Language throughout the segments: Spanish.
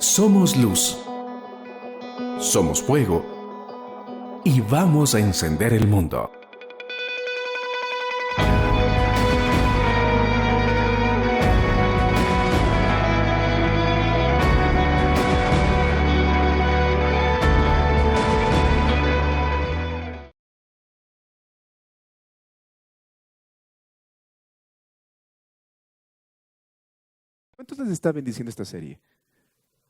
Somos luz, somos fuego y vamos a encender el mundo. ¿Cuántos les está bendiciendo esta serie?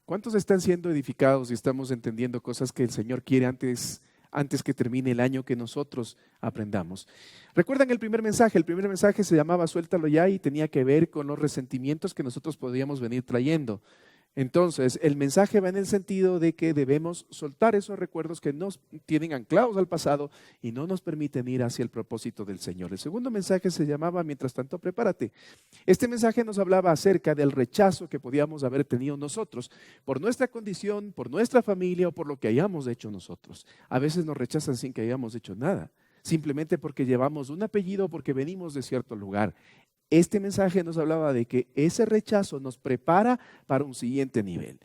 ¿Cuántos están siendo edificados y estamos entendiendo cosas que el Señor quiere antes que termine el año que nosotros aprendamos? ¿Recuerdan el primer mensaje? El primer mensaje se llamaba Suéltalo ya y tenía que ver con los resentimientos que nosotros podíamos venir trayendo. Entonces, el mensaje va en el sentido de que debemos soltar esos recuerdos que nos tienen anclados al pasado y no nos permiten ir hacia el propósito del Señor. El segundo mensaje se llamaba Mientras tanto, prepárate. Este mensaje nos hablaba acerca del rechazo que podíamos haber tenido nosotros por nuestra condición, por nuestra familia o por lo que hayamos hecho nosotros. A veces nos rechazan sin que hayamos hecho nada, simplemente porque llevamos un apellido o porque venimos de cierto lugar. Este mensaje nos hablaba de que ese rechazo nos prepara para un siguiente nivel.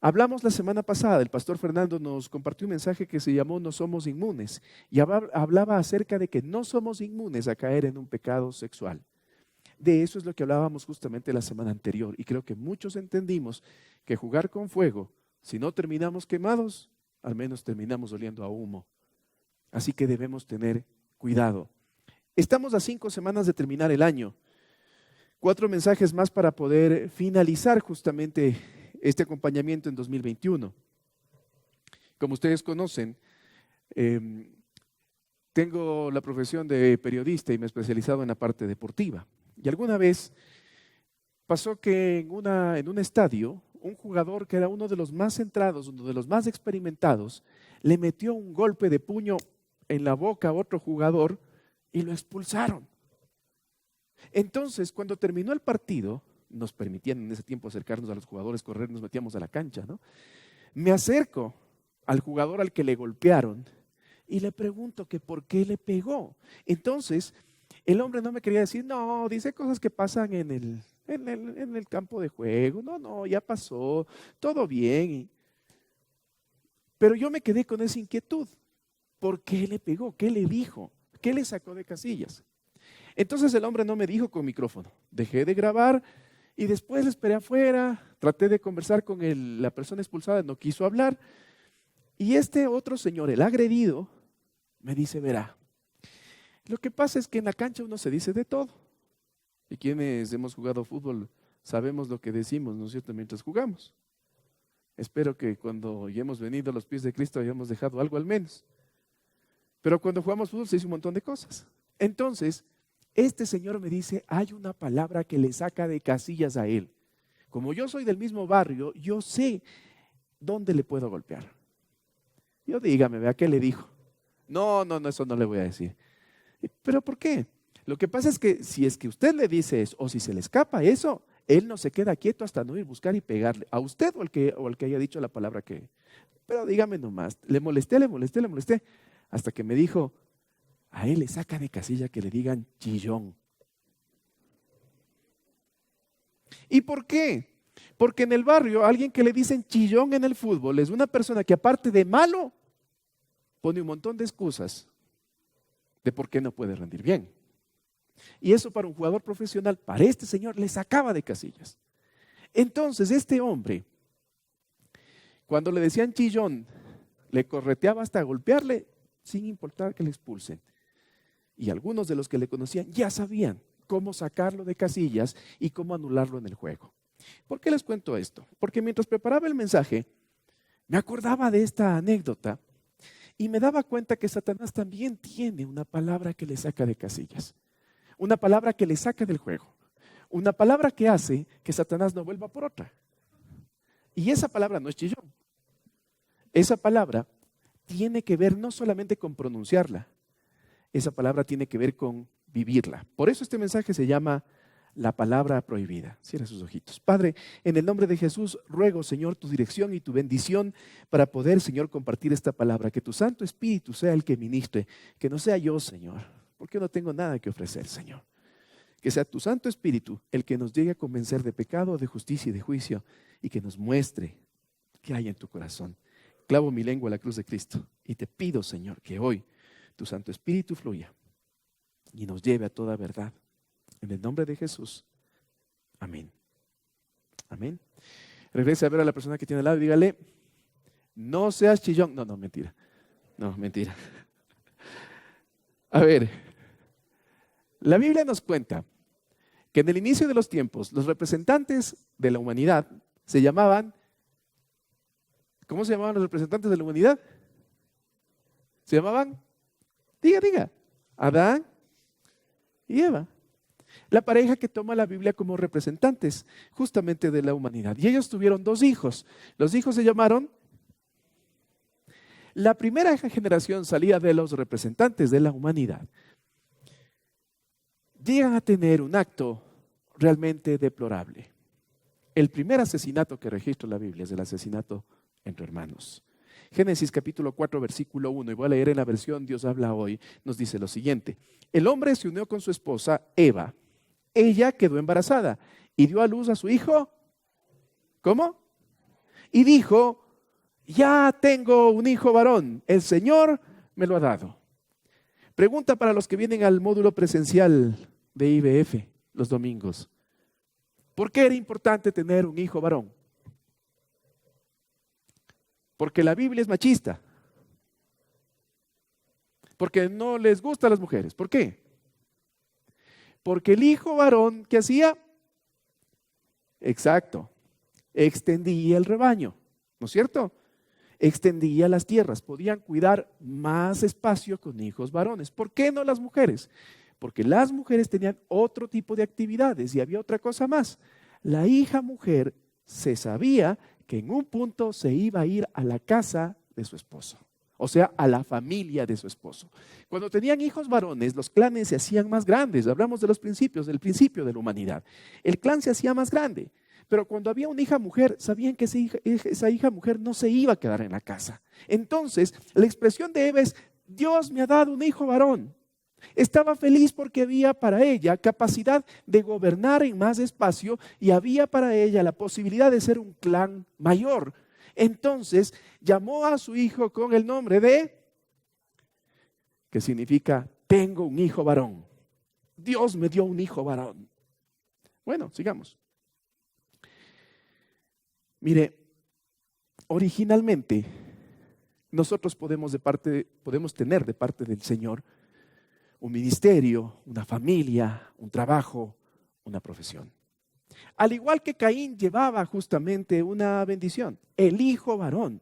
Hablamos la semana pasada, el pastor Fernando nos compartió un mensaje que se llamó No somos inmunes y hablaba acerca de que no somos inmunes a caer en un pecado sexual. De eso es lo que hablábamos justamente la semana anterior y creo que muchos entendimos que jugar con fuego, si no terminamos quemados, al menos terminamos oliendo a humo. Así que debemos tener cuidado. Estamos a 5 semanas de terminar el año. 4 mensajes más para poder finalizar justamente este acompañamiento en 2021. Como ustedes conocen, tengo la profesión de periodista y me he especializado en la parte deportiva. Y alguna vez pasó que en un estadio, un jugador que era uno de los más centrados, uno de los más experimentados, le metió un golpe de puño en la boca a otro jugador y lo expulsaron. Entonces, cuando terminó el partido, nos permitían en ese tiempo acercarnos a los jugadores, correr, nos metíamos a la cancha, ¿no? Me acerco al jugador al que le golpearon y le pregunto que por qué le pegó. Entonces, el hombre no me quería decir, no, dice cosas que pasan en el campo de juego. No, ya pasó, todo bien. Pero yo me quedé con esa inquietud. ¿Por qué le pegó? ¿Qué le dijo? ¿Qué le sacó de casillas? Entonces el hombre no me dijo con micrófono. Dejé de grabar y después le esperé afuera. Traté de conversar con la persona expulsada, no quiso hablar. Y este otro señor, el agredido, me dice, verá, lo que pasa es que en la cancha uno se dice de todo. Y quienes hemos jugado fútbol sabemos lo que decimos, ¿no es cierto?, mientras jugamos. Espero que cuando ya hemos venido a los pies de Cristo hayamos dejado algo al menos. Pero cuando jugamos fútbol se dice un montón de cosas. Entonces, este señor me dice, hay una palabra que le saca de casillas a él. Como yo soy del mismo barrio, yo sé dónde le puedo golpear. Yo dígame, vea, ¿qué le dijo? No, eso no le voy a decir. ¿Pero por qué? Lo que pasa es que si es que usted le dice eso, o si se le escapa eso, él no se queda quieto hasta no ir a buscar y pegarle a usted o al que haya dicho la palabra que. Pero dígame nomás, le molesté, hasta que me dijo, a él le saca de casilla que le digan chillón. ¿Y por qué? Porque en el barrio alguien que le dicen chillón en el fútbol es una persona que aparte de malo, pone un montón de excusas de por qué no puede rendir bien. Y eso para un jugador profesional, para este señor, le sacaba de casillas. Entonces este hombre, cuando le decían chillón, le correteaba hasta golpearle sin importar que le expulsen. Y algunos de los que le conocían ya sabían cómo sacarlo de casillas y cómo anularlo en el juego. ¿Por qué les cuento esto? Porque mientras preparaba el mensaje, me acordaba de esta anécdota y me daba cuenta que Satanás también tiene una palabra que le saca de casillas. Una palabra que le saca del juego. Una palabra que hace que Satanás no vuelva por otra. Y esa palabra no es chillón. Esa palabra tiene que ver no solamente con pronunciarla, esa palabra tiene que ver con vivirla. Por eso este mensaje se llama la palabra prohibida. Cierra sus ojitos. Padre, en el nombre de Jesús, ruego, Señor, tu dirección y tu bendición para poder, Señor, compartir esta palabra. Que tu Santo Espíritu sea el que ministre, que no sea yo, Señor, porque no tengo nada que ofrecer, Señor. Que sea tu Santo Espíritu el que nos llegue a convencer de pecado, de justicia y de juicio, y que nos muestre qué hay en tu corazón. Clavo mi lengua a la cruz de Cristo y te pido, Señor, que hoy tu Santo Espíritu fluya y nos lleve a toda verdad. En el nombre de Jesús. Amén. Amén. Regrese a ver a la persona que tiene al lado y dígale, no seas chillón. No, mentira. No, mentira. A ver, la Biblia nos cuenta que en el inicio de los tiempos, los representantes de la humanidad se llamaban, ¿cómo se llamaban los representantes de la humanidad? Se llamaban, diga, Adán y Eva. La pareja que toma la Biblia como representantes justamente de la humanidad. Y ellos tuvieron 2 hijos. Los hijos se llamaron, la primera generación salía de los representantes de la humanidad. Llegan a tener un acto realmente deplorable. El primer asesinato que registra la Biblia es el asesinato entre hermanos. Génesis capítulo 4, versículo 1, y voy a leer en la versión Dios habla hoy, nos dice lo siguiente. El hombre se unió con su esposa Eva. Ella quedó embarazada y dio a luz a su hijo. ¿Cómo? Y dijo, ya tengo un hijo varón, el Señor me lo ha dado. Pregunta para los que vienen al módulo presencial de IBF los domingos. ¿Por qué era importante tener un hijo varón? Porque la Biblia es machista. Porque no les gusta a las mujeres. ¿Por qué? Porque el hijo varón, ¿qué hacía? Exacto. Extendía el rebaño, ¿no es cierto? Extendía las tierras. Podían cuidar más espacio con hijos varones. ¿Por qué no las mujeres? Porque las mujeres tenían otro tipo de actividades y había otra cosa más. La hija mujer se sabía que en un punto se iba a ir a la casa de su esposo, o sea, a la familia de su esposo. Cuando tenían hijos varones, los clanes se hacían más grandes. Hablamos de los principios, del principio de la humanidad. El clan se hacía más grande, pero cuando había una hija mujer, sabían que esa hija mujer no se iba a quedar en la casa. Entonces, la expresión de Eva es, Dios me ha dado un hijo varón. Estaba feliz porque había para ella capacidad de gobernar en más espacio y había para ella la posibilidad de ser un clan mayor. Entonces llamó a su hijo con el nombre de, que significa, tengo un hijo varón. Dios me dio un hijo varón. Bueno, sigamos. Mire, originalmente nosotros podemos tener de parte del Señor un ministerio, una familia, un trabajo, una profesión. Al igual que Caín llevaba justamente una bendición, el hijo varón.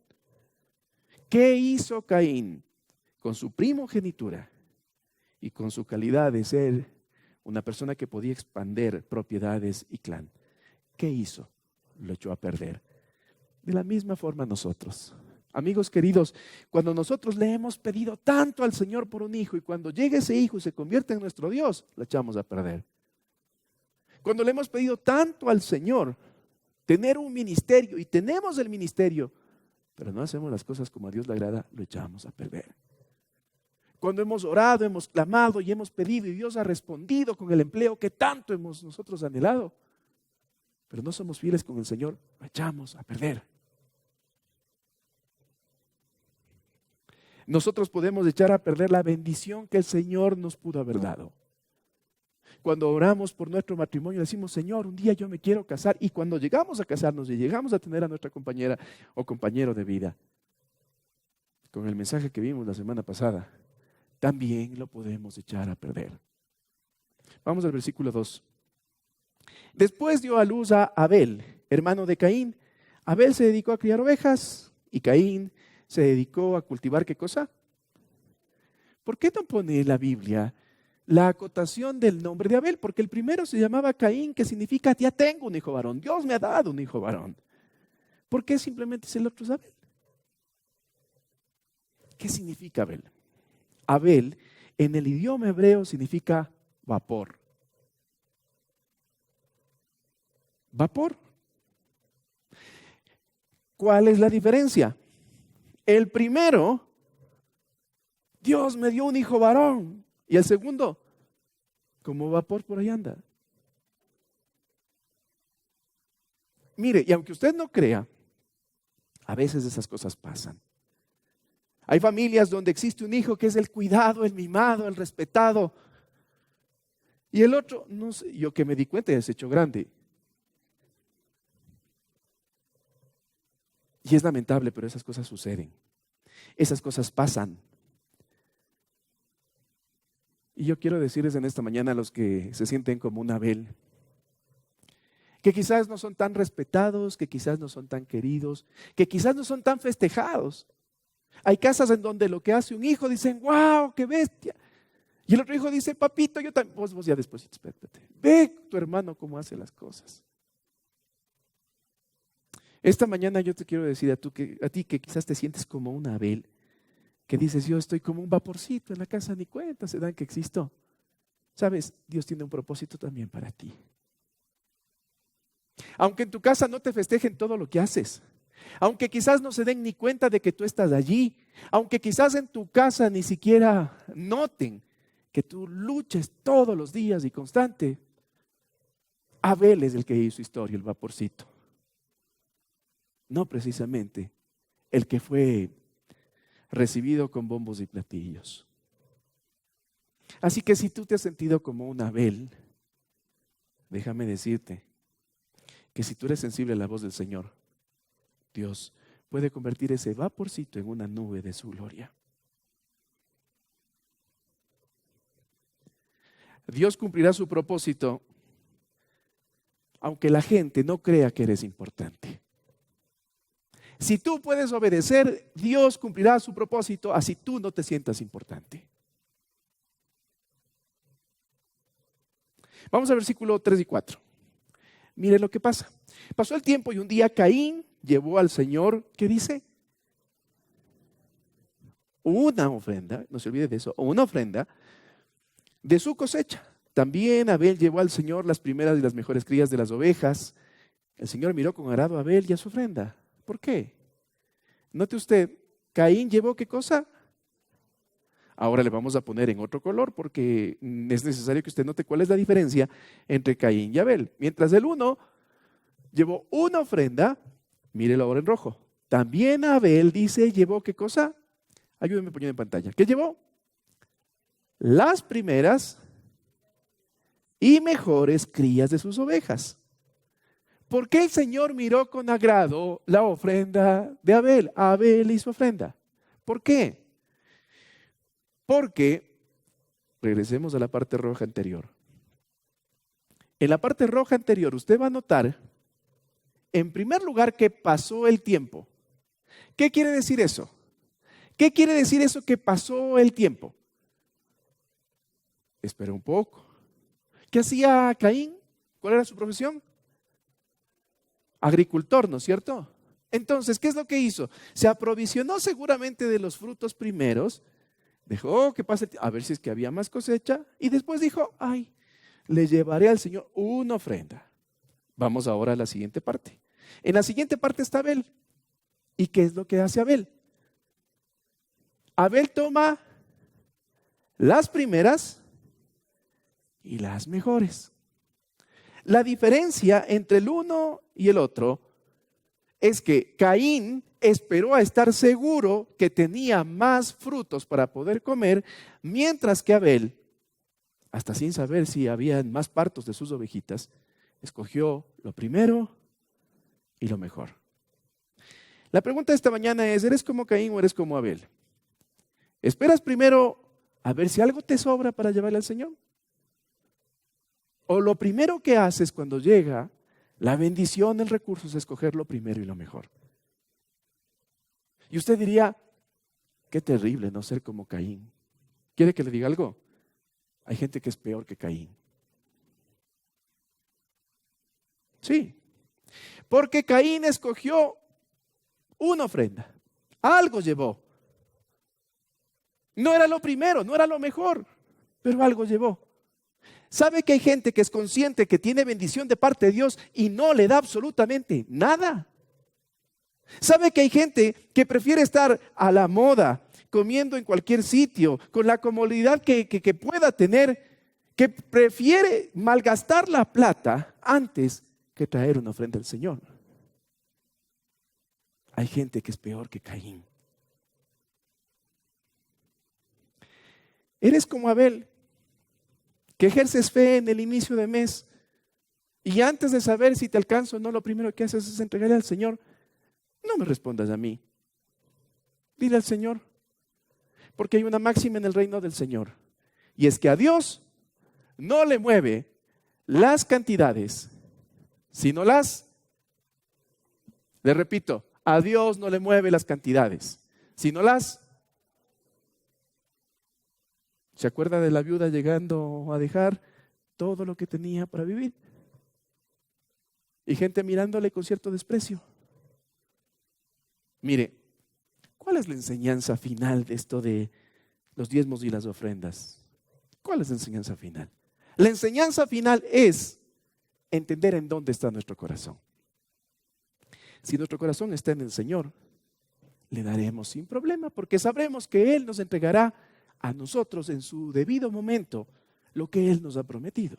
¿Qué hizo Caín? Con su primogenitura y con su calidad de ser una persona que podía expandir propiedades y clan. ¿Qué hizo? Lo echó a perder. De la misma forma nosotros. Amigos queridos, cuando nosotros le hemos pedido tanto al Señor por un hijo y cuando llega ese hijo y se convierte en nuestro Dios, lo echamos a perder. Cuando le hemos pedido tanto al Señor tener un ministerio y tenemos el ministerio, pero no hacemos las cosas como a Dios le agrada, lo echamos a perder. Cuando hemos orado, hemos clamado y hemos pedido y Dios ha respondido con el empleo que tanto hemos nosotros anhelado, pero no somos fieles con el Señor, lo echamos a perder. Nosotros podemos echar a perder la bendición que el Señor nos pudo haber dado. Cuando oramos por nuestro matrimonio decimos, Señor, un día yo me quiero casar. Y cuando llegamos a casarnos y llegamos a tener a nuestra compañera o compañero de vida, con el mensaje que vimos la semana pasada, también lo podemos echar a perder. Vamos al versículo 2. Después dio a luz a Abel, hermano de Caín. Abel se dedicó a criar ovejas y Caín se dedicó a cultivar, ¿qué cosa? ¿Por qué no pone la Biblia la acotación del nombre de Abel? Porque el primero se llamaba Caín, que significa ya tengo un hijo varón. Dios me ha dado un hijo varón. ¿Por qué simplemente es el otro es Abel? ¿Qué significa Abel? Abel en el idioma hebreo significa vapor. Vapor. ¿Cuál es la diferencia? El primero, Dios me dio un hijo varón. Y el segundo, como vapor por ahí anda. Mire, y aunque usted no crea, a veces esas cosas pasan. Hay familias donde existe un hijo que es el cuidado, el mimado, el respetado. Y el otro, no sé, yo que me di cuenta ya se echó grande. Y es lamentable, pero esas cosas suceden. Esas cosas pasan. Y yo quiero decirles en esta mañana a los que se sienten como un Abel, que quizás no son tan respetados, que quizás no son tan queridos, que quizás no son tan festejados. Hay casas en donde lo que hace un hijo dicen, wow, qué bestia. Y el otro hijo dice, papito, yo también. Vos ya después, espérate. Ve tu hermano cómo hace las cosas. Esta mañana yo te quiero decir a ti que quizás te sientes como un Abel, que dices, yo estoy como un vaporcito en la casa, ni cuenta se dan que existo. Sabes, Dios tiene un propósito también para ti. Aunque en tu casa no te festejen todo lo que haces, aunque quizás no se den ni cuenta de que tú estás allí, aunque quizás en tu casa ni siquiera noten que tú luches todos los días y constante, Abel es el que hizo historia, el vaporcito. No precisamente el que fue recibido con bombos y platillos. Así que si tú te has sentido como un Abel, déjame decirte que si tú eres sensible a la voz del Señor, Dios puede convertir ese vaporcito en una nube de su gloria. Dios cumplirá su propósito aunque la gente no crea que eres importante. Si tú puedes obedecer, Dios cumplirá su propósito así tú no te sientas importante. Vamos al versículo 3 y 4. Mire lo que pasa. Pasó el tiempo y un día Caín llevó al Señor, ¿qué dice? Una ofrenda, no se olvide de eso, una ofrenda de su cosecha. También Abel llevó al Señor las primeras y las mejores crías de las ovejas. El Señor miró con agrado a Abel y a su ofrenda. ¿Por qué? Note usted, Caín llevó ¿qué cosa? Ahora le vamos a poner en otro color porque es necesario que usted note cuál es la diferencia entre Caín y Abel. Mientras el uno llevó una ofrenda, mírelo ahora en rojo. También Abel dice, llevó ¿qué cosa? Ayúdenme a poner en pantalla. ¿Qué llevó? Las primeras y mejores crías de sus ovejas. ¿Por qué el Señor miró con agrado la ofrenda de Abel? Abel y su ofrenda. ¿Por qué? Porque, regresemos a la parte roja anterior. En la parte roja anterior usted va a notar, en primer lugar, que pasó el tiempo. ¿Qué quiere decir eso? ¿Qué quiere decir eso que pasó el tiempo? Espera un poco. ¿Qué hacía Caín? ¿Cuál era su profesión? Agricultor, ¿no es cierto? Entonces, ¿qué es lo que hizo? Se aprovisionó seguramente de los frutos primeros, dejó que pase a ver si es que había más cosecha y después dijo, ay, le llevaré al Señor una ofrenda. Vamos ahora a la siguiente parte. En la siguiente parte está Abel. ¿Y qué es lo que hace Abel? Abel toma las primeras y las mejores. La diferencia entre el uno y el otro es que Caín esperó a estar seguro que tenía más frutos para poder comer, mientras que Abel, hasta sin saber si había más partos de sus ovejitas, escogió lo primero y lo mejor. La pregunta de esta mañana es, ¿eres como Caín o eres como Abel? ¿Esperas primero a ver si algo te sobra para llevarle al Señor? ¿O lo primero que haces cuando llega la bendición, el recurso es escoger lo primero y lo mejor? Y usted diría, qué terrible no ser como Caín. ¿Quiere que le diga algo? Hay gente que es peor que Caín. Sí, porque Caín escogió una ofrenda, algo llevó. No era lo primero, no era lo mejor, pero algo llevó. ¿Sabe que hay gente que es consciente que tiene bendición de parte de Dios y no le da absolutamente nada? ¿Sabe que hay gente que prefiere estar a la moda, comiendo en cualquier sitio, con la comodidad que pueda tener, que prefiere malgastar la plata antes que traer una ofrenda al Señor? hay gente que es peor que Caín. Eres como Abel, que ejerces fe en el inicio de mes y antes de saber si te alcanzo o no, lo primero que haces es entregarle al Señor. No me respondas a mí. Dile al Señor. Porque hay una máxima en el reino del Señor. Y es que a Dios no le mueve las cantidades, sino le repito, a Dios no le mueve las cantidades, sino ¿Se acuerda de la viuda llegando a dejar todo lo que tenía para vivir? Y gente mirándole con cierto desprecio. Mire, ¿cuál es la enseñanza final de esto de los diezmos y las ofrendas? ¿Cuál es la enseñanza final? La enseñanza final es entender en dónde está nuestro corazón. Si nuestro corazón está en el Señor, le daremos sin problema, porque sabremos que Él nos entregará a nosotros en su debido momento lo que Él nos ha prometido.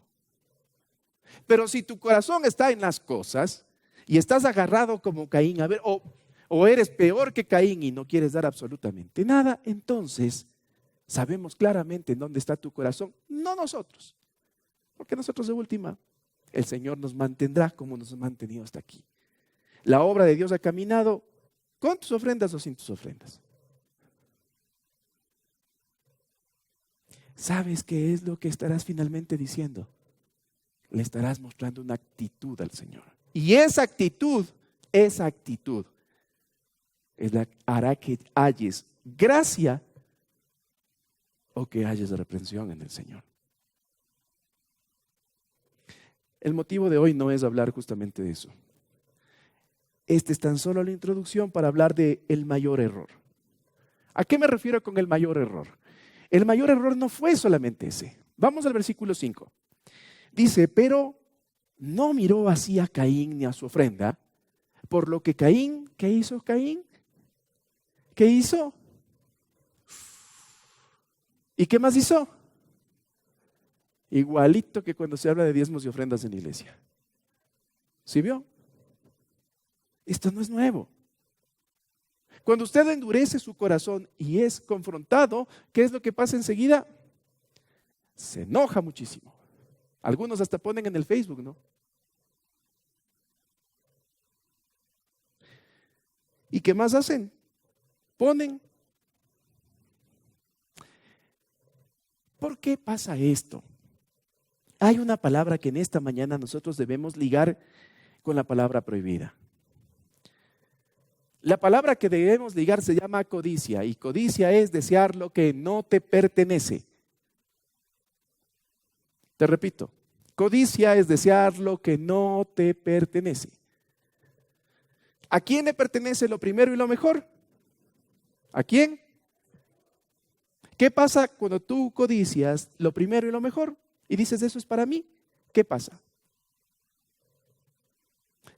Pero si tu corazón está en las cosas y estás agarrado como Caín, a ver, o eres peor que Caín y no quieres dar absolutamente nada, entonces sabemos claramente en dónde está tu corazón, no nosotros, porque nosotros de última, el Señor nos mantendrá como nos ha mantenido hasta aquí. La obra de Dios ha caminado con tus ofrendas o sin tus ofrendas. ¿Sabes qué es lo que estarás finalmente diciendo? Le estarás mostrando una actitud al Señor. Y esa actitud es la que hará que halles gracia o que halles reprensión en el Señor. El motivo de hoy no es hablar justamente de eso. Este es tan solo la introducción para hablar de el mayor error. ¿A qué me refiero con el mayor error? El mayor error no fue solamente ese. Vamos al versículo 5. Dice, pero no miró así a Caín ni a su ofrenda, por lo que Caín, ¿qué hizo Caín? ¿Qué hizo? ¿Y qué más hizo? Igualito que cuando se habla de diezmos y ofrendas en la iglesia. ¿Sí vio? Esto no es nuevo. Cuando usted endurece su corazón y es confrontado, ¿qué es lo que pasa enseguida? Se enoja muchísimo. Algunos hasta ponen en el Facebook, ¿no? ¿Y qué más hacen? Ponen. ¿Por qué pasa esto? Hay una palabra que en esta mañana nosotros debemos ligar con la palabra prohibida. La palabra que debemos ligar se llama codicia, y codicia es desear lo que no te pertenece. Te repito, codicia es desear lo que no te pertenece. ¿A quién le pertenece lo primero y lo mejor? ¿A quién? ¿Qué pasa cuando tú codicias lo primero y lo mejor y dices eso es para mí? ¿Qué pasa?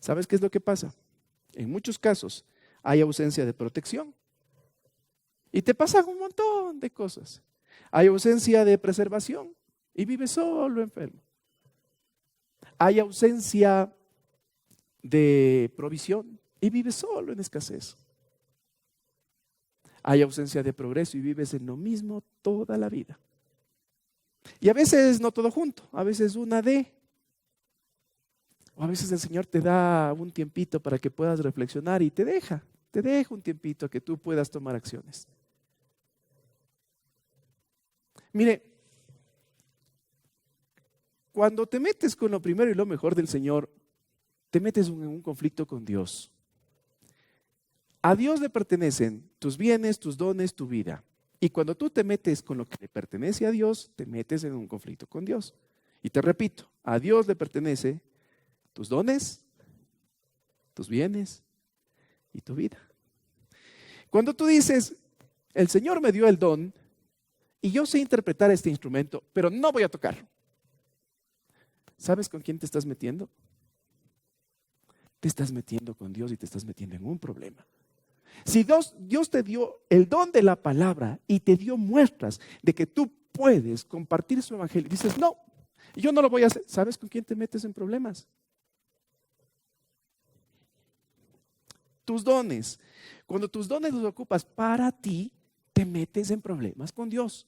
¿Sabes qué es lo que pasa? En muchos casos hay ausencia de protección y te pasan un montón de cosas. Hay ausencia de preservación y vives solo enfermo. Hay ausencia de provisión y vives solo en escasez. Hay ausencia de progreso y vives en lo mismo toda la vida. Y a veces no todo junto, a veces o a veces el Señor te da un tiempito para que puedas reflexionar y te deja un tiempito que tú puedas tomar acciones. Mire, cuando te metes con lo primero y lo mejor del Señor, te metes en un conflicto con Dios. A Dios le pertenecen tus bienes, tus dones, tu vida. Y cuando tú te metes con lo que le pertenece a Dios, te metes en un conflicto con Dios. Y te repito, a Dios le pertenece tus dones, tus bienes y tu vida. Cuando tú dices, el Señor me dio el don y yo sé interpretar este instrumento, pero no voy a tocar. ¿Sabes con quién te estás metiendo? Te estás metiendo con Dios y te estás metiendo en un problema. Si Dios te dio el don de la palabra y te dio muestras de que tú puedes compartir su evangelio, dices, no, yo no lo voy a hacer. ¿Sabes con quién te metes en problemas? tus dones. Cuando tus dones los ocupas para ti, te metes en problemas con Dios.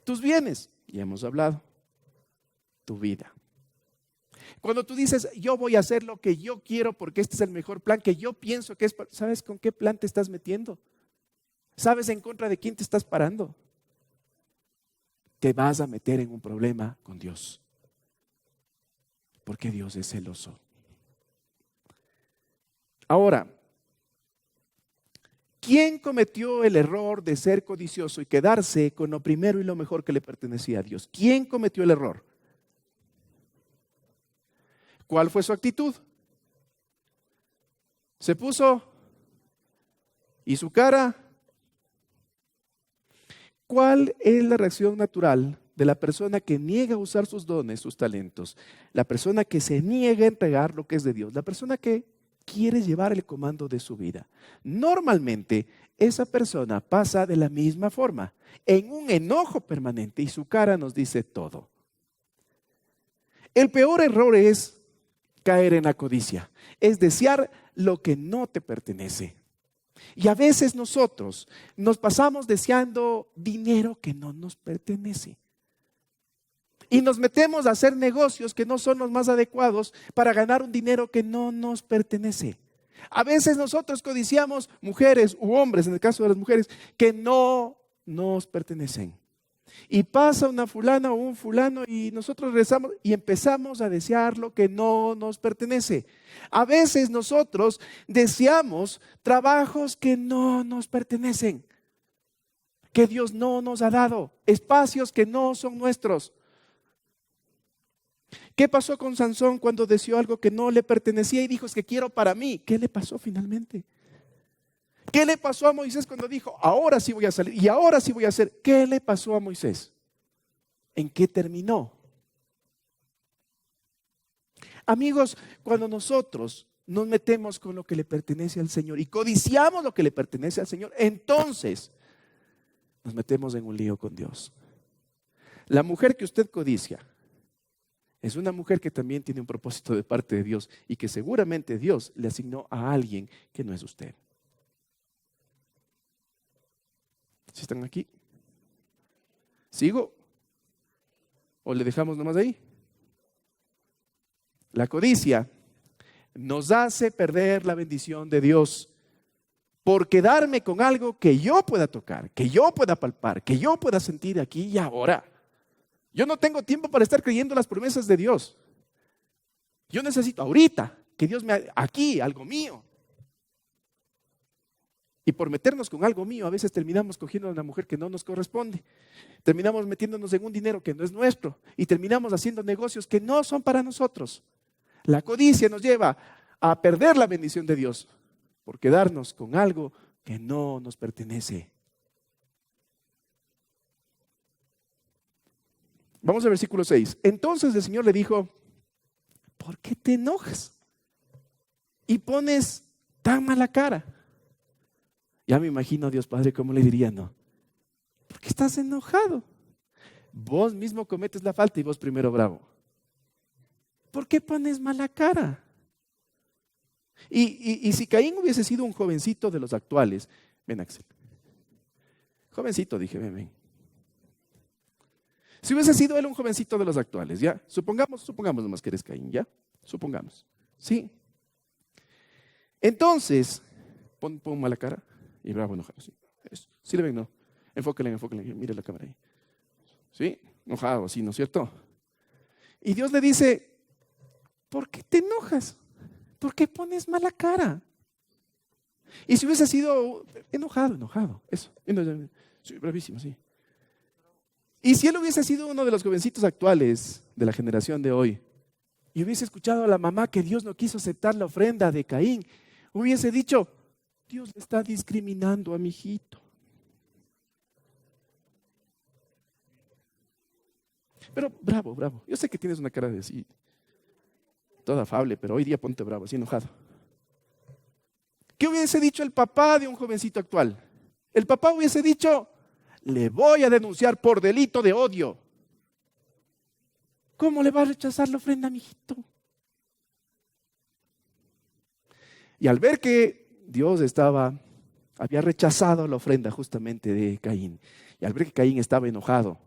Tus bienes, ya hemos hablado, tu vida. Cuando tú dices, yo voy a hacer lo que yo quiero porque este es el mejor plan que yo pienso que es, ¿sabes con qué plan te estás metiendo? ¿Sabes en contra de quién te estás parando? Te vas a meter en un problema con Dios. Porque Dios es celoso. Ahora, ¿quién cometió el error de ser codicioso y quedarse con lo primero y lo mejor que le pertenecía a Dios? ¿Quién cometió el error? ¿Cuál fue su actitud? Se puso y su cara. ¿Cuál es la reacción natural de la persona que niega a usar sus dones, sus talentos? La persona que se niega a entregar lo que es de Dios. La persona que quiere llevar el comando de su vida. Normalmente esa persona pasa de la misma forma, en un enojo permanente, y su cara nos dice todo. El peor error es caer en la codicia, es desear lo que no te pertenece. Y a veces nosotros nos pasamos deseando dinero que no nos pertenece. Y nos metemos a hacer negocios que no son los más adecuados para ganar un dinero que no nos pertenece. A veces nosotros codiciamos mujeres u hombres, en el caso de las mujeres, que no nos pertenecen. Y pasa una fulana o un fulano y nosotros regresamos y empezamos a desear lo que no nos pertenece. A veces nosotros deseamos trabajos que no nos pertenecen, que Dios no nos ha dado, espacios que no son nuestros. ¿Qué pasó con Sansón cuando deseó algo que no le pertenecía y dijo, es que quiero para mí? ¿Qué le pasó finalmente? ¿Qué le pasó a Moisés cuando dijo, ahora sí voy a salir y ahora sí voy a hacer? ¿Qué le pasó a Moisés? ¿En qué terminó? Amigos, cuando nosotros nos metemos con lo que le pertenece al Señor y codiciamos lo que le pertenece al Señor, entonces nos metemos en un lío con Dios. La mujer que usted codicia es una mujer que también tiene un propósito de parte de Dios y que seguramente Dios le asignó a alguien que no es usted. ¿Sí están aquí? ¿Sigo? ¿O le dejamos nomás ahí? La codicia nos hace perder la bendición de Dios por quedarme con algo que yo pueda tocar, que yo pueda palpar, que yo pueda sentir aquí y ahora. Yo no tengo tiempo para estar creyendo las promesas de Dios. Yo necesito ahorita que Dios me haga aquí algo mío. Y por meternos con algo mío, a veces terminamos cogiendo a una mujer que no nos corresponde. Terminamos metiéndonos en un dinero que no es nuestro. Y terminamos haciendo negocios que no son para nosotros. La codicia nos lleva a perder la bendición de Dios por quedarnos con algo que no nos pertenece. Vamos al versículo 6. Entonces el Señor le dijo, ¿por qué te enojas? Y pones tan mala cara. Ya me imagino a Dios Padre cómo le diría, no. ¿Por qué estás enojado? Vos mismo cometes la falta y vos primero bravo. ¿Por qué pones mala cara? Y si Caín hubiese sido un jovencito de los actuales, ven Axel. Jovencito, dije, ven. Si hubiese sido él un jovencito de los actuales, ya, supongamos nomás que eres Caín, ya, supongamos, ¿sí? Entonces, pon mala cara. Y bravo, enojado, sí. ¿Sí le ven? No. Enfóquenle, mire la cámara ahí. ¿Sí? Enojado, sí, ¿no es cierto? Y Dios le dice, ¿por qué te enojas? ¿Por qué pones mala cara? Y si hubiese sido enojado, eso. Sí, bravísimo, sí. Y si él hubiese sido uno de los jovencitos actuales de la generación de hoy y hubiese escuchado a la mamá que Dios no quiso aceptar la ofrenda de Caín, hubiese dicho, Dios le está discriminando a mi hijito. Pero bravo. Yo sé que tienes una cara de así, toda afable, pero hoy día ponte bravo, así enojado. ¿Qué hubiese dicho el papá de un jovencito actual? El papá hubiese dicho, le voy a denunciar por delito de odio. ¿Cómo le va a rechazar la ofrenda a mi hijito? Y al ver que Dios había rechazado la ofrenda justamente de Caín, y al ver que Caín estaba enojado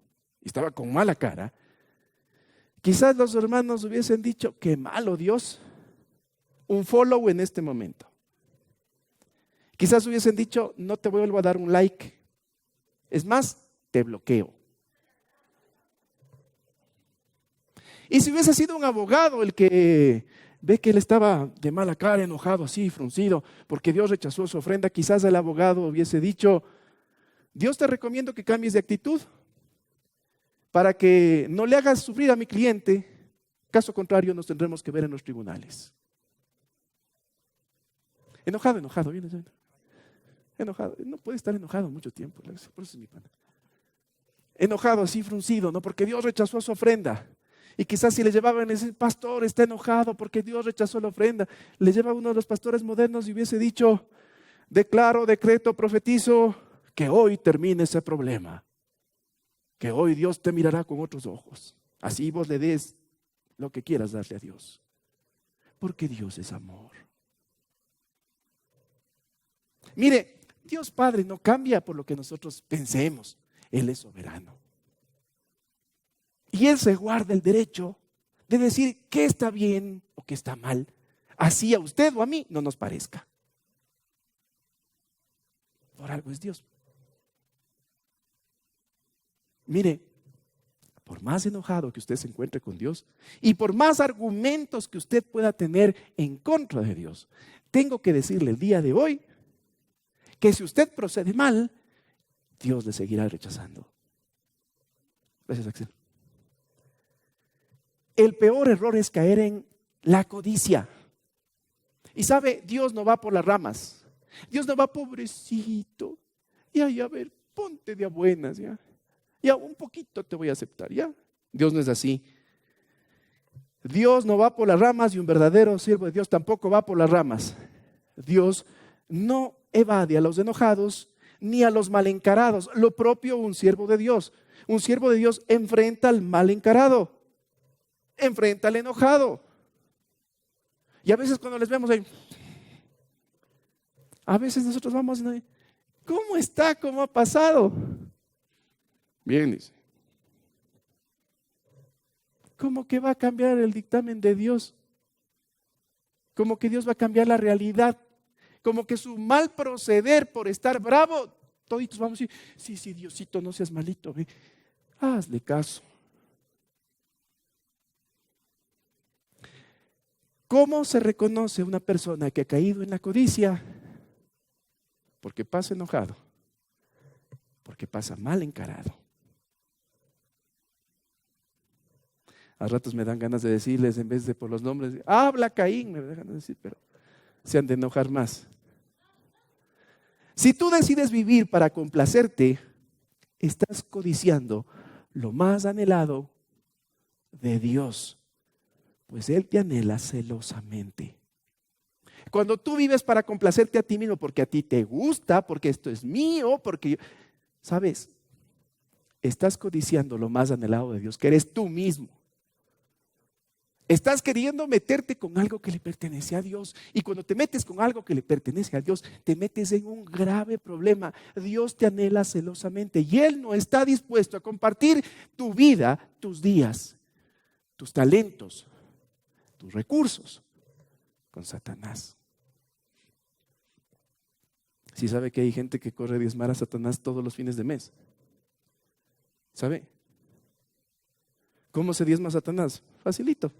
y estaba con mala cara, quizás los hermanos hubiesen dicho, qué malo Dios, un follow en este momento. Quizás hubiesen dicho, no te vuelvo a dar un like, es más, te bloqueo. Y si hubiese sido un abogado el que ve que él estaba de mala cara, enojado, así, fruncido, porque Dios rechazó su ofrenda, quizás el abogado hubiese dicho, Dios te recomiendo que cambies de actitud para que no le hagas sufrir a mi cliente, caso contrario nos tendremos que ver en los tribunales. Enojado, viene. Enojado, no puede estar enojado mucho tiempo, por eso es mi pana. Enojado, así fruncido, ¿no? Porque Dios rechazó su ofrenda. Y quizás si le llevaban ese pastor está enojado porque Dios rechazó la ofrenda, le lleva a uno de los pastores modernos y hubiese dicho, declaro, decreto, profetizo, que hoy termine ese problema. Que hoy Dios te mirará con otros ojos. Así vos le des lo que quieras darle a Dios. Porque Dios es amor. Mire, Dios Padre no cambia por lo que nosotros pensemos. Él es soberano. Y Él se guarda el derecho de decir qué está bien o qué está mal. Así a usted o a mí no nos parezca. Por algo es Dios. Mire, por más enojado que usted se encuentre con Dios y por más argumentos que usted pueda tener en contra de Dios, tengo que decirle el día de hoy que si usted procede mal, Dios le seguirá rechazando. Gracias, Axel. El peor error es caer en la codicia. Y sabe, Dios no va por las ramas. Dios no va, pobrecito. Ya, a ver, ponte de a buenas, ya. Ya, un poquito te voy a aceptar, ya. Dios no es así. Dios no va por las ramas y un verdadero siervo de Dios tampoco va por las ramas. Dios no evade a los enojados ni a los mal encarados. Lo propio un siervo de Dios. Un siervo de Dios enfrenta al mal encarado. Enfrenta al enojado. Y a veces cuando les vemos ahí, a veces nosotros vamos, ¿cómo está? ¿Cómo ha pasado? Bien, dice. ¿Cómo que va a cambiar el dictamen de Dios? ¿Cómo que Dios va a cambiar la realidad? Como que su mal proceder por estar bravo, toditos vamos a decir, sí, Diosito, no seas malito, ve. Hazle caso. ¿Cómo se reconoce una persona que ha caído en la codicia? Porque pasa enojado, porque pasa mal encarado. A ratos me dan ganas de decirles, en vez de por los nombres, habla Caín, me dejan de decir, pero se han de enojar más. Si tú decides vivir para complacerte, estás codiciando lo más anhelado de Dios. Pues Él te anhela celosamente. Cuando tú vives para complacerte a ti mismo, porque a ti te gusta, porque esto es mío, porque ¿sabes? Estás codiciando lo más anhelado de Dios, que eres tú mismo. Estás queriendo meterte con algo que le pertenece a Dios. Y cuando te metes con algo que le pertenece a Dios, te metes en un grave problema. Dios te anhela celosamente y Él no está dispuesto a compartir tu vida, tus días, tus talentos, tus recursos con Satanás. ¿Sí sabe que hay gente que corre a diezmar a Satanás todos los fines de mes? ¿Sabe? ¿Cómo se diezma a Satanás? Facilito.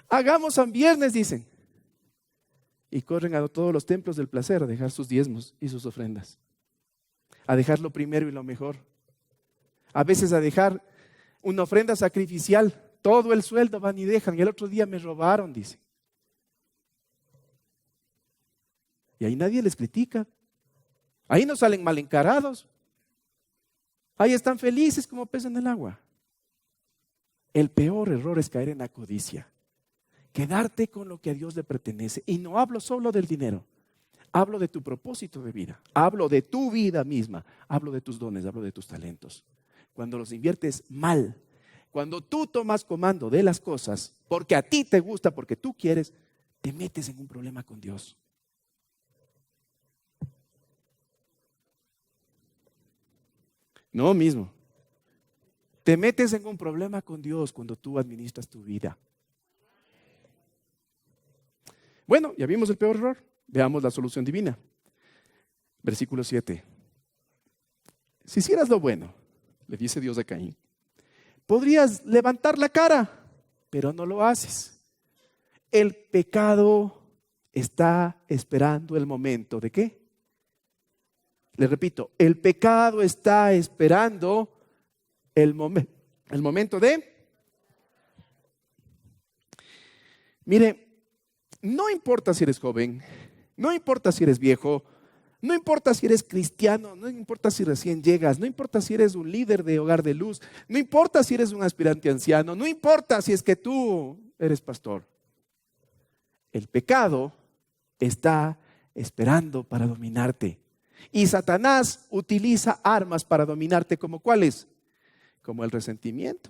Hagamos San Viernes, dicen. Y corren a todos los templos del placer a dejar sus diezmos y sus ofrendas. A dejar lo primero y lo mejor. A veces a dejar una ofrenda sacrificial. Todo el sueldo van y dejan. Y el otro día me robaron, dicen. Y ahí nadie les critica. Ahí no salen mal encarados. Ahí están felices como peces en el agua. El peor error es caer en la codicia. Quedarte con lo que a Dios le pertenece. Y no hablo solo del dinero. Hablo de tu propósito de vida. Hablo de tu vida misma. Hablo de tus dones, hablo de tus talentos. Cuando los inviertes mal, cuando tú tomas comando de las cosas, porque a ti te gusta, porque tú quieres, te metes en un problema con Dios. No mismo. Te metes en un problema con Dios cuando tú administras tu vida. Bueno, ya vimos el peor error. Veamos la solución divina. Versículo 7. Si hicieras lo bueno, le dice Dios a Caín, podrías levantar la cara, pero no lo haces. El pecado está esperando el momento ¿de qué? Le repito, el pecado está esperando el momento de... Mire, no importa si eres joven, no importa si eres viejo, no importa si eres cristiano, no importa si recién llegas, no importa si eres un líder de hogar de luz, no importa si eres un aspirante anciano, no importa si es que tú eres pastor. El pecado está esperando para dominarte. Y Satanás utiliza armas para dominarte, ¿como cuáles? Como el resentimiento.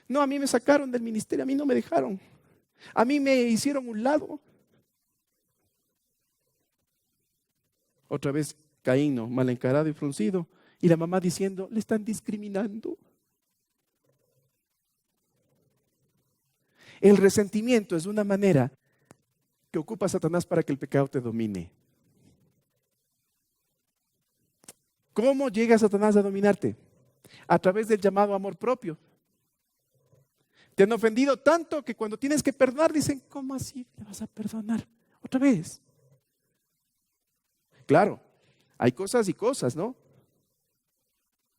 No, a mí me sacaron del ministerio, a mí no me dejaron. A mí me hicieron un lado. Otra vez Caín, ¿no? Mal encarado y fruncido. Y la mamá diciendo, le están discriminando. El resentimiento es una manera que ocupa Satanás para que el pecado te domine. ¿Cómo llega Satanás a dominarte? A través del llamado amor propio. Te han ofendido tanto que cuando tienes que perdonar dicen, ¿cómo así le vas a perdonar? Otra vez. Claro, hay cosas y cosas, ¿no?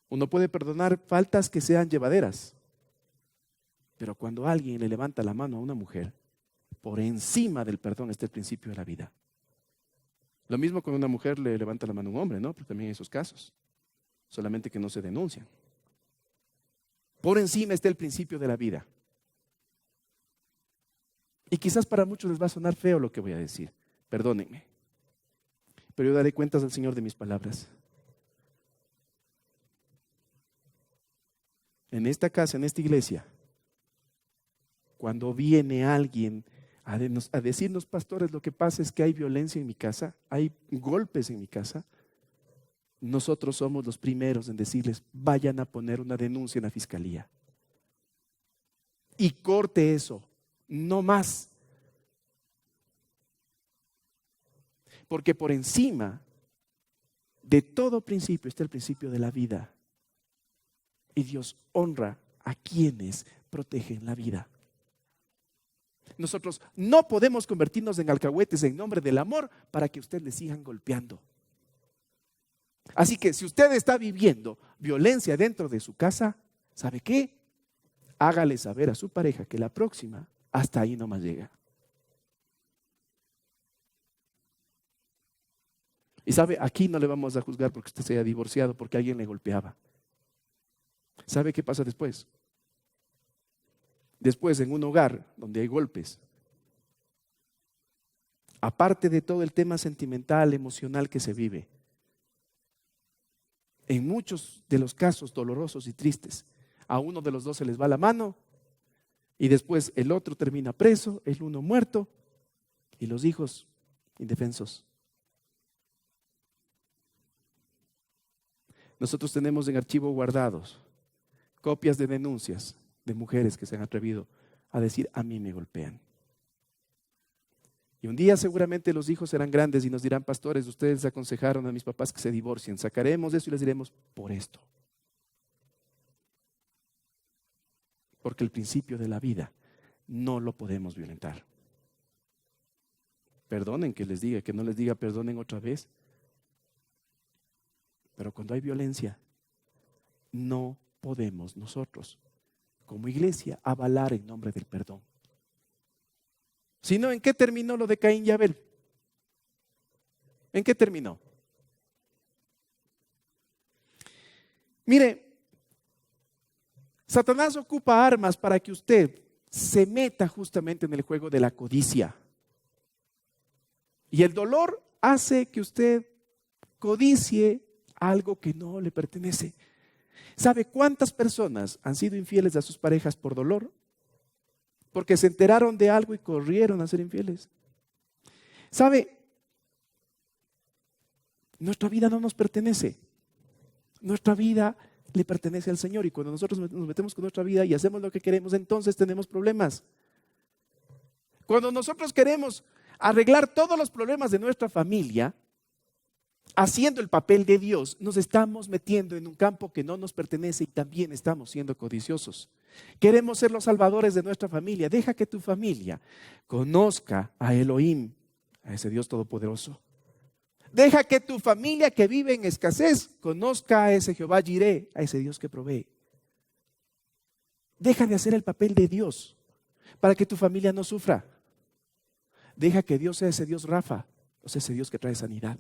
Uno puede perdonar faltas que sean llevaderas. Pero cuando alguien le levanta la mano a una mujer, por encima del perdón está el principio de la vida. Lo mismo cuando una mujer le levanta la mano a un hombre, ¿no? Pero también hay esos casos. Solamente que no se denuncian. Por encima está el principio de la vida. Y quizás para muchos les va a sonar feo lo que voy a decir. Perdónenme. Pero yo daré cuentas al Señor de mis palabras. En esta casa, en esta iglesia, cuando viene alguien a decirnos, pastores, lo que pasa es que hay violencia en mi casa, hay golpes en mi casa, nosotros somos los primeros en decirles, vayan a poner una denuncia en la fiscalía. Y corte eso, no más. Porque por encima de todo principio está el principio de la vida. Y Dios honra a quienes protegen la vida. Nosotros no podemos convertirnos en alcahuetes en nombre del amor para que ustedes le sigan golpeando. Así que si usted está viviendo violencia dentro de su casa, ¿sabe qué? Hágale saber a su pareja que la próxima hasta ahí nomás llega. Y sabe, aquí no le vamos a juzgar porque usted se haya divorciado porque alguien le golpeaba. ¿Sabe qué pasa después? Después, en un hogar donde hay golpes, aparte de todo el tema sentimental, emocional que se vive, en muchos de los casos dolorosos y tristes, a uno de los dos se les va la mano y después el otro termina preso, el uno muerto y los hijos indefensos. Nosotros tenemos en archivo guardados copias de denuncias de mujeres que se han atrevido a decir, a mí me golpean. Y un día seguramente los hijos serán grandes y nos dirán, pastores, ustedes aconsejaron a mis papás que se divorcien. Sacaremos eso y les diremos, por esto. Porque el principio de la vida no lo podemos violentar. Perdonen que les diga, que no les diga perdonen otra vez. Pero cuando hay violencia, no podemos nosotros, como iglesia, avalar en nombre del perdón. Si no, ¿en qué terminó lo de Caín y Abel? ¿En qué terminó? Mire, Satanás ocupa armas para que usted se meta justamente en el juego de la codicia. Y el dolor hace que usted codicie algo que no le pertenece. ¿Sabe cuántas personas han sido infieles a sus parejas por dolor? Porque se enteraron de algo y corrieron a ser infieles. ¿Sabe? Nuestra vida no nos pertenece. Nuestra vida le pertenece al Señor y cuando nosotros nos metemos con nuestra vida y hacemos lo que queremos, entonces tenemos problemas. Cuando nosotros queremos arreglar todos los problemas de nuestra familia, haciendo el papel de Dios, nos estamos metiendo en un campo que no nos pertenece y también estamos siendo codiciosos. Queremos ser los salvadores de nuestra familia. Deja que tu familia conozca a Elohim, a ese Dios todopoderoso. Deja que tu familia que vive en escasez conozca a ese Jehová Jireh, a ese Dios que provee. Deja de hacer el papel de Dios para que tu familia no sufra. Deja que Dios sea ese Dios Rafa, o sea, ese Dios que trae sanidad.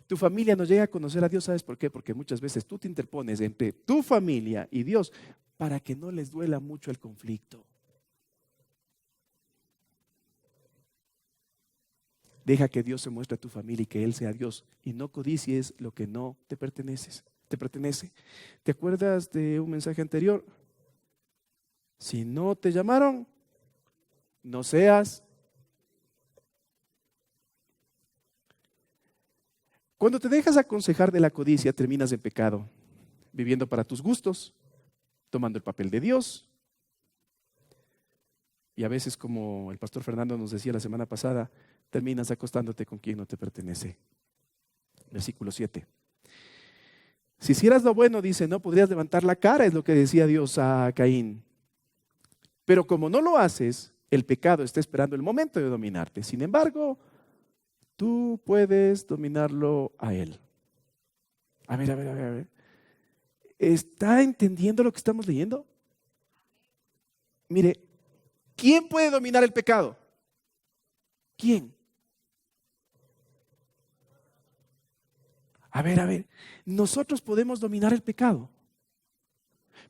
Tu familia no llega a conocer a Dios, ¿sabes por qué? Porque muchas veces tú te interpones entre tu familia y Dios para que no les duela mucho el conflicto. Deja que Dios se muestre a tu familia y que Él sea Dios y no codicies lo que no te pertenece. ¿Te acuerdas de un mensaje anterior? Si no te llamaron, no seas. Cuando te dejas aconsejar de la codicia, terminas en pecado, viviendo para tus gustos, tomando el papel de Dios. Y a veces, como el pastor Fernando nos decía la semana pasada, terminas acostándote con quien no te pertenece. Versículo 7. Si hicieras lo bueno, dice, no podrías levantar la cara, es lo que decía Dios a Caín. Pero como no lo haces, el pecado está esperando el momento de dominarte. Sin embargo, tú puedes dominarlo a él. A ver. ¿Está entendiendo lo que estamos leyendo? Mire, ¿quién puede dominar el pecado? ¿Quién? A ver, nosotros podemos dominar el pecado.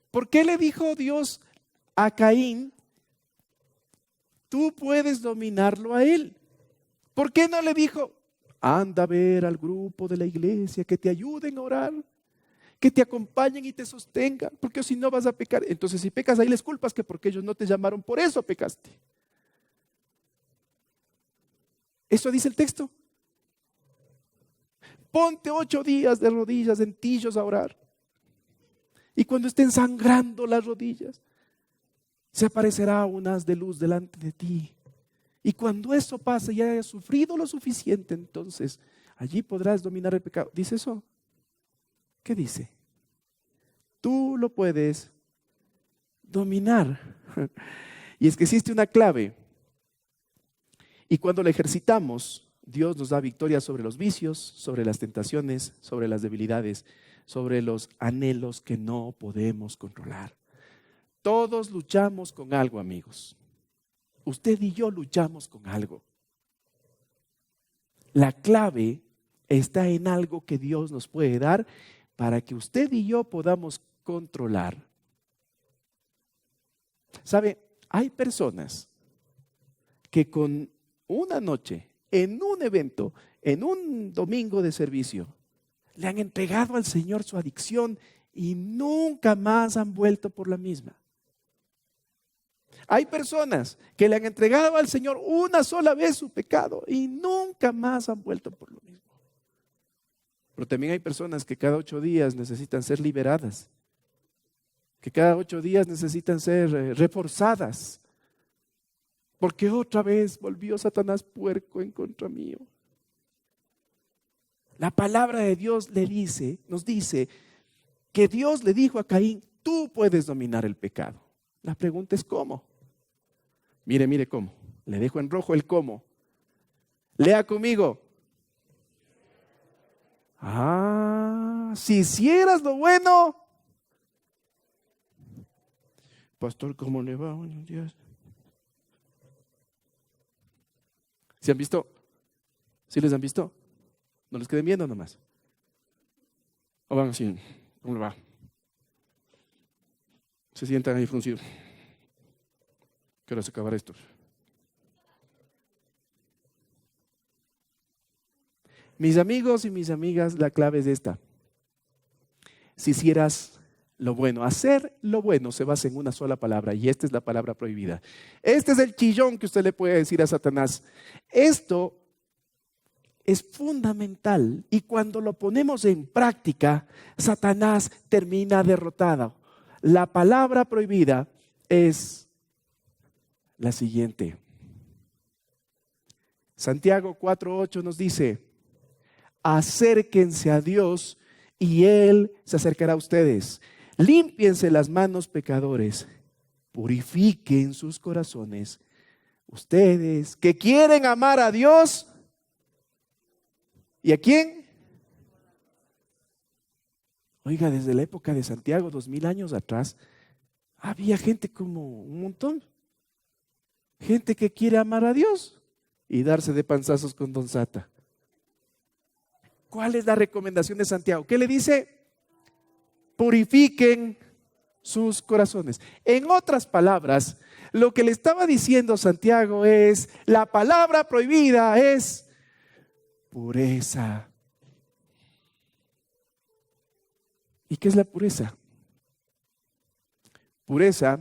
¿Por qué le dijo Dios a Caín, tú puedes dominarlo a él? ¿Por qué no le dijo, anda a ver al grupo de la iglesia que te ayuden a orar, que te acompañen y te sostengan, porque si no vas a pecar? Entonces si pecas ahí les culpas que porque ellos no te llamaron, por eso pecaste. Eso dice el texto. Ponte 8 días de rodillas en tillos a orar. Y cuando estén sangrando las rodillas, se aparecerá un haz de luz delante de ti. Y cuando eso pase y hayas sufrido lo suficiente, entonces allí podrás dominar el pecado. ¿Dice eso? ¿Qué dice? Tú lo puedes dominar. Y es que existe una clave. Y cuando la ejercitamos, Dios nos da victoria sobre los vicios, sobre las tentaciones, sobre las debilidades, sobre los anhelos que no podemos controlar. Todos luchamos con algo, amigos. Usted y yo luchamos con algo. La clave está en algo que Dios nos puede dar para que usted y yo podamos controlar. ¿Sabe? Hay personas que con una noche, en un evento, en un domingo de servicio, le han entregado al Señor su adicción y nunca más han vuelto por la misma. Hay personas que le han entregado al Señor una sola vez su pecado y nunca más han vuelto por lo mismo. Pero también hay personas que cada 8 días necesitan ser liberadas, que cada 8 días necesitan ser reforzadas, porque otra vez volvió Satanás puerco en contra mío. La palabra de Dios nos dice que Dios le dijo a Caín, tú puedes dominar el pecado. La pregunta es ¿cómo? Mire cómo. Le dejo en rojo el cómo. Lea conmigo. Si hicieras lo bueno. Pastor, ¿cómo le va? Buenos días. ¿Se han visto? ¿Sí les han visto? No les queden viendo nomás. O van así, ¿cómo le va? Se sientan ahí fruncidos. ¿Qué hora se acabará esto? Mis amigos y mis amigas, la clave es esta. Si hicieras lo bueno, hacer lo bueno se basa en una sola palabra y esta es la palabra prohibida. Este es el chillón que usted le puede decir a Satanás. Esto es fundamental y cuando lo ponemos en práctica, Satanás termina derrotado. La palabra prohibida es la siguiente. Santiago 4:8 nos dice: acérquense a Dios y Él se acercará a ustedes. Límpiense las manos, pecadores. Purifiquen sus corazones. Ustedes que quieren amar a Dios. ¿Y a quién? Oiga, desde la época de Santiago, 2000 años atrás, había gente como un montón. Gente que quiere amar a Dios y darse de panzazos con Don Sata. ¿Cuál es la recomendación de Santiago? ¿Qué le dice? Purifiquen sus corazones. En otras palabras, lo que le estaba diciendo Santiago es, la palabra prohibida es pureza. ¿Y qué es la pureza? Pureza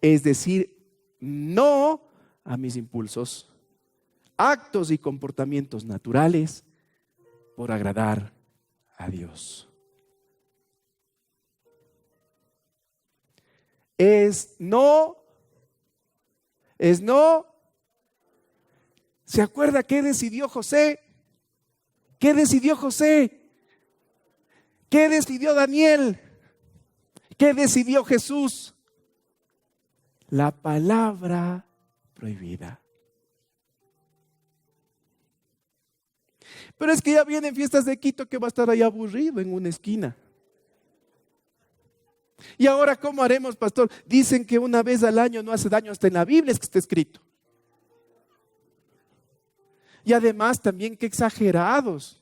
es decir no a mis impulsos, actos y comportamientos naturales por agradar a Dios. Es no. ¿Se acuerda qué decidió José? ¿Qué decidió José? ¿Qué decidió Daniel? ¿Qué decidió Jesús? La palabra prohibida. Pero es que ya vienen fiestas de Quito que va a estar ahí aburrido en una esquina. Y ahora, ¿cómo haremos, pastor? Dicen que una vez al año no hace daño, hasta en la Biblia es que está escrito. Y además también qué exagerados.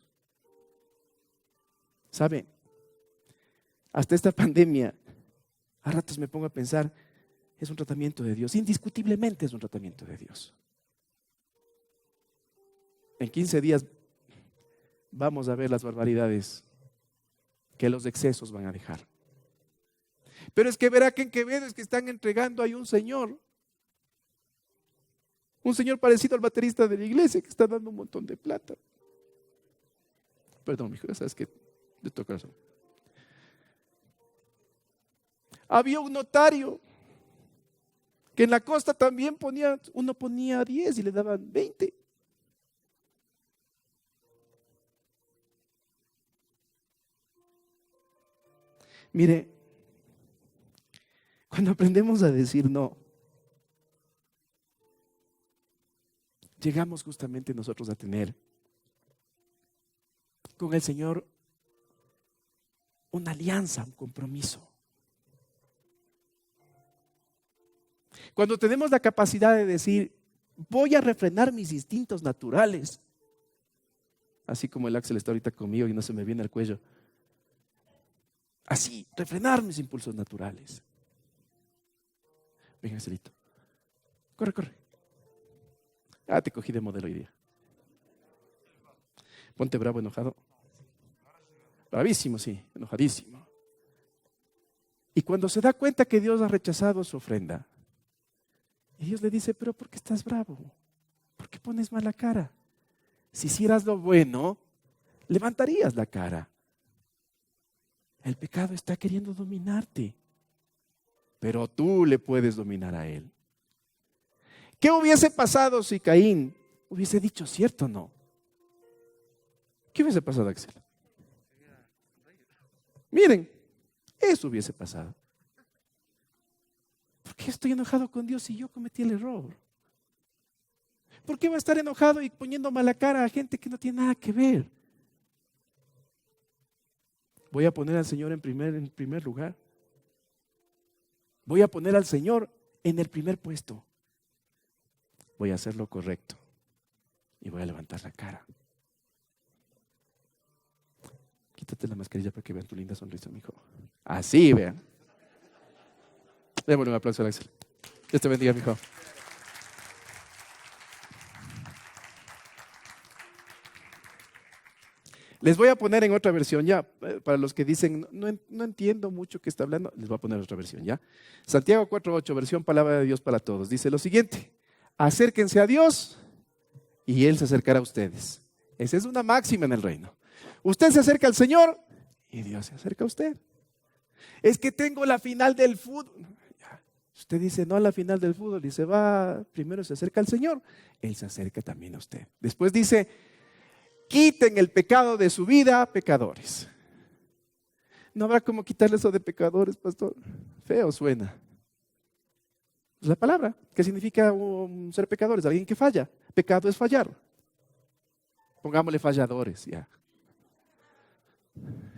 ¿Sabe? Hasta esta pandemia, a ratos me pongo a pensar, es un tratamiento de Dios. Indiscutiblemente es un tratamiento de Dios. En 15 días vamos a ver las barbaridades que los excesos van a dejar. Pero es que verá que en Quevedo es que están entregando ahí un señor parecido al baterista de la iglesia que está dando un montón de plata. Perdón, mijo, sabes que de tu corazón. Había un notario que en la costa también uno ponía 10 y le daban 20. Mire, cuando aprendemos a decir no, llegamos justamente nosotros a tener con el Señor una alianza, un compromiso. Cuando tenemos la capacidad de decir, voy a refrenar mis instintos naturales, así como el Axel está ahorita conmigo y no se me viene al cuello, así, refrenar mis impulsos naturales. Venga, Axelito, corre. Ah, te cogí de modelo hoy día. Ponte bravo, enojado. Bravísimo, sí, enojadísimo. Y cuando se da cuenta que Dios ha rechazado su ofrenda, y Dios le dice, pero ¿por qué estás bravo? ¿Por qué pones mala cara? Si hicieras lo bueno, levantarías la cara. El pecado está queriendo dominarte, pero tú le puedes dominar a él. ¿Qué hubiese pasado si Caín hubiese dicho cierto o no? ¿Qué hubiese pasado, Axel? Miren, eso hubiese pasado. ¿Por qué estoy enojado con Dios si yo cometí el error? ¿Por qué va a estar enojado y poniendo mala cara a gente que no tiene nada que ver? Voy a poner al Señor en primer lugar. Voy a poner al Señor en el primer puesto. Voy a hacer lo correcto y voy a levantar la cara. Quítate la mascarilla para que vean tu linda sonrisa, mijo. Así, vean. Démosle un aplauso a Axel. Dios te bendiga, mijo. Les voy a poner en otra versión ya, para los que dicen, no entiendo mucho qué está hablando, les voy a poner otra versión ya. Santiago 4:8, versión Palabra de Dios para todos. Dice lo siguiente: acérquense a Dios y Él se acercará a ustedes. Esa es una máxima en el reino. Usted se acerca al Señor y Dios se acerca a usted. Es que tengo la final del fútbol. Usted dice no a la final del fútbol y se va, primero se acerca al Señor, Él se acerca también a usted. Después dice, quiten el pecado de su vida, pecadores. No habrá como quitarle eso de pecadores, pastor. Feo suena. Es la palabra. ¿Qué significa ser pecadores? Alguien que falla. Pecado es fallar. Pongámosle falladores, ya.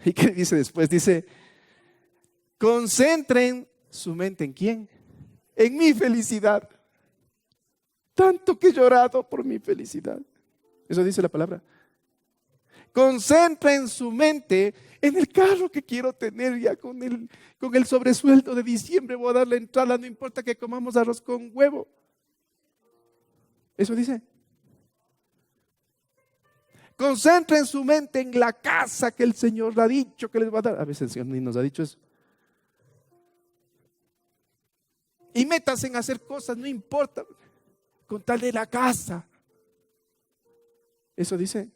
¿Y qué dice después? Dice, concentren su mente en ¿quién? En mi felicidad. Tanto que he llorado por mi felicidad. Eso dice la palabra. Concentren su mente en el carro que quiero tener ya con el sobresueldo de diciembre. Voy a dar la entrada, no importa que comamos arroz con huevo. Eso dice. Concentren su mente en la casa que el Señor le ha dicho que les va a dar. A veces el Señor ni nos ha dicho eso. Y métanse en hacer cosas, no importa, con tal de la casa. Eso dice.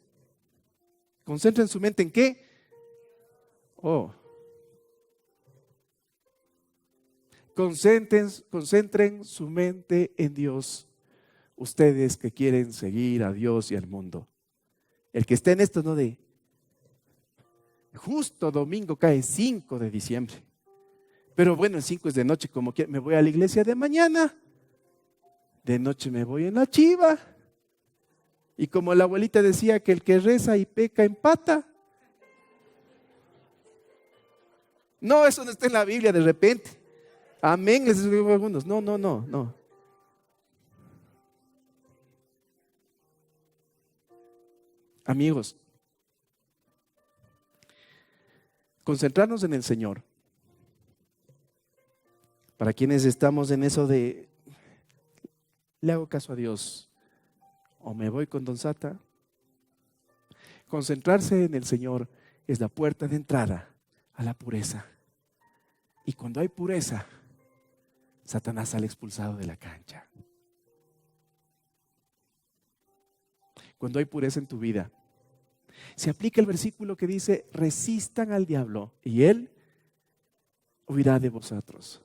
Concentren su mente en ¿qué? Concentren su mente en Dios. Ustedes que quieren seguir a Dios y al mundo. El que esté en esto no de justo domingo cae 5 de diciembre. Pero bueno, el 5 es de noche, como que me voy a la iglesia de mañana. De noche me voy en la chiva. Y como la abuelita decía que el que reza y peca empata. No, eso no está en la Biblia de repente. Amén, les digo a algunos. No. Amigos, concentrarnos en el Señor. Para quienes estamos en eso de, le hago caso a Dios o me voy con Don Sata. Concentrarse en el Señor es la puerta de entrada a la pureza. Y cuando hay pureza, Satanás sale expulsado de la cancha. Cuando hay pureza en tu vida, se aplica el versículo que dice, resistan al diablo y él huirá de vosotros.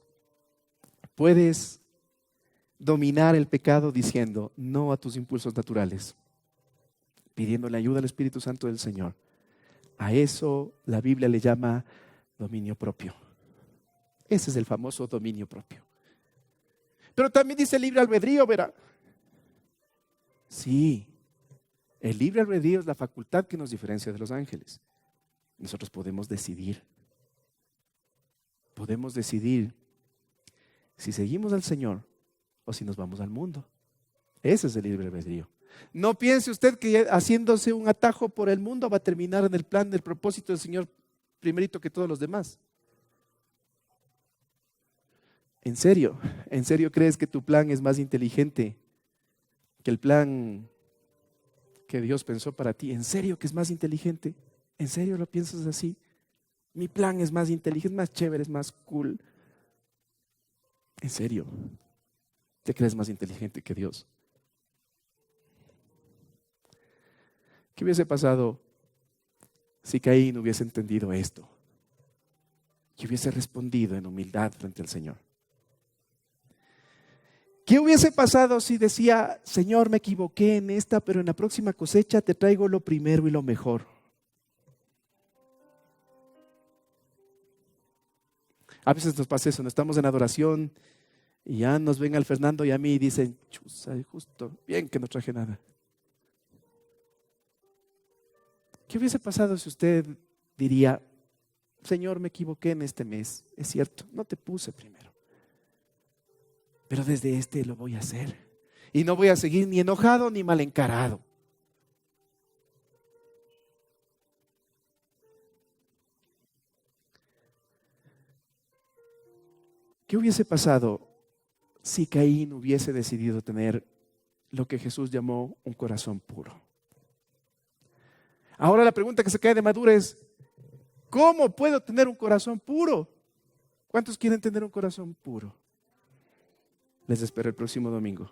Puedes dominar el pecado diciendo no a tus impulsos naturales, pidiéndole ayuda al Espíritu Santo del Señor. A eso la Biblia le llama dominio propio. Ese es el famoso dominio propio. Pero también dice libre albedrío, verá. Sí, el libre albedrío es la facultad que nos diferencia de los ángeles. Nosotros podemos decidir. Podemos decidir si seguimos al Señor o si nos vamos al mundo. Ese es el libre albedrío. No piense usted que haciéndose un atajo por el mundo va a terminar en el plan del propósito del Señor primerito que todos los demás. ¿En serio crees que tu plan es más inteligente que el plan que Dios pensó para ti? ¿En serio que es más inteligente? ¿En serio lo piensas así? Mi plan es más inteligente, es más chévere, es más cool. ¿En serio? ¿Te crees más inteligente que Dios? ¿Qué hubiese pasado si Caín hubiese entendido esto? Que hubiese respondido en humildad frente al Señor. ¿Qué hubiese pasado si decía, Señor, me equivoqué en esta, pero en la próxima cosecha te traigo lo primero y lo mejor? A veces nos pasa eso, no estamos en adoración y ya nos ven al Fernando y a mí y dicen, chusa, justo, bien que no traje nada. ¿Qué hubiese pasado si usted diría, Señor, me equivoqué en este mes? Es cierto, no te puse primero. Pero desde este lo voy a hacer. Y no voy a seguir ni enojado ni mal encarado. ¿Qué hubiese pasado si Caín hubiese decidido tener lo que Jesús llamó un corazón puro? Ahora la pregunta que se cae de madura es, ¿cómo puedo tener un corazón puro? ¿Cuántos quieren tener un corazón puro? Les espero el próximo domingo,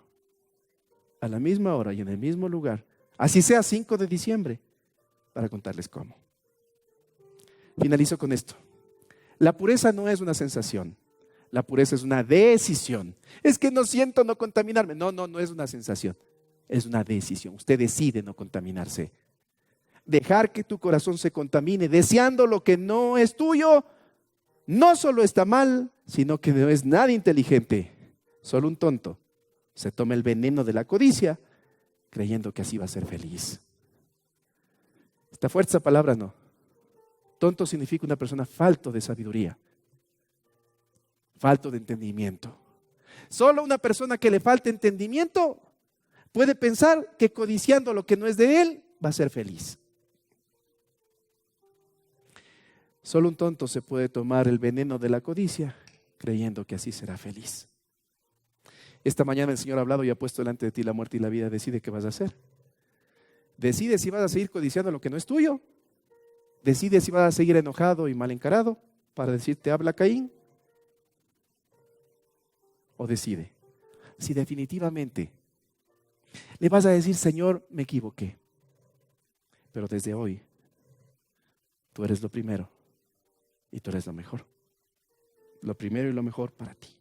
a la misma hora y en el mismo lugar. Así sea 5 de diciembre, para contarles cómo. Finalizo con esto. La pureza no es una sensación. La pureza es una decisión. Es que no siento no contaminarme. No es una sensación. Es una decisión. Usted decide no contaminarse. Dejar que tu corazón se contamine deseando lo que no es tuyo, no solo está mal, sino que no es nada inteligente. Solo un tonto se toma el veneno de la codicia creyendo que así va a ser feliz. ¿Está fuerte esa palabra? No. Tonto significa una persona falto de sabiduría, falto de entendimiento. Solo una persona que le falte entendimiento puede pensar que codiciando lo que no es de él va a ser feliz. Solo un tonto se puede tomar el veneno de la codicia creyendo que así será feliz. Esta mañana el Señor ha hablado y ha puesto delante de ti la muerte y la vida. Decide qué vas a hacer. Decide si vas a seguir codiciando lo que no es tuyo. Decide si vas a seguir enojado y mal encarado para decirte habla Caín. O decide si definitivamente le vas a decir, Señor, me equivoqué, pero desde hoy tú eres lo primero y tú eres lo mejor. Lo primero y lo mejor para ti.